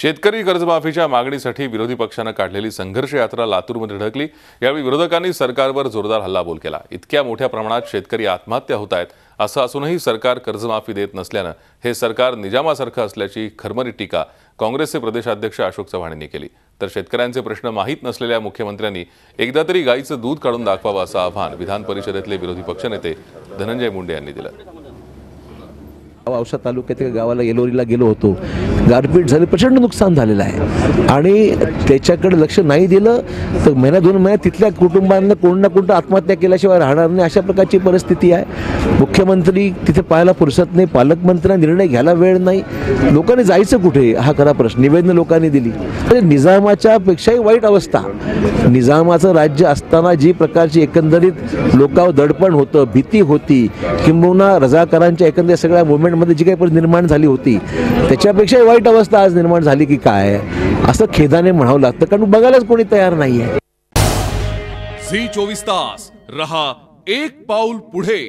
शेतकरी कर्जमाफीच्या मागणीसाठी विरोधी पक्षानं काढलेली संघर्ष यात्रा लातूरमध्ये धडकली। यावेळी विरोधकांनी सरकारवर जोरदार हल्लाबोल केला। इतक्या मोठ्या प्रमाणात शेतकरी आत्महत्या होत आहेत असं असूनही सरकार कर्जमाफी देत नसल्यानं हे सरकार निजामासारखं असल्याची खरमरी टीका काँग्रेसचे प्रदेशाध्यक्ष अशोक चव्हाण यांनी केली। तर शेतकऱ्यांचे प्रश्न माहीत नसलेल्या मुख्यमंत्र्यांनी एकदा तरी गाईचं दूध काढून दाखवावं असं आवाहन विधान परिषदेतले विरोधी पक्षनेते धनंजय मुंडे यांनी दिलं। औसा तालुक्यातील गावाला येलोरीला गेलो होतो। गारपीट झाले, प्रचंड नुकसान झालेलं आहे आणि त्याच्याकडे लक्ष नाही दिलं तर महिना दोन महिन्यात तिथल्या कुटुंबांना कोण ना कोण आत्महत्या केल्याशिवाय राहणार नाही, अशा प्रकारची परिस्थिती आहे। मुख्यमंत्री तिथे पाहायला फुरसत नाही, पालकमंत्र्यांना निर्णय घ्यायला वेळ नाही। लोकांनी जायचं कुठे हा खरा प्रश्न। निवेदन लोकांनी दिली तर निजामाच्या पेक्षाही वाईट अवस्था। निजामाचं राज्य असताना जी प्रकारची एकंदरीत लोकांवर दडपण होतं, भीती होती, किंबहुना रजाकारांच्या एकंदरीत सगळ्या मध्ये जी काही परिस्थिती निर्माण झाली होती त्याच्यापेक्षा वाईट अवस्था आज निर्माण झाली की काय असं खेदाने म्हणावं लागतं, कारण बघायलाच कोणी तयार नाहीये। झी 24 तास रहा एक पाऊल पुढे।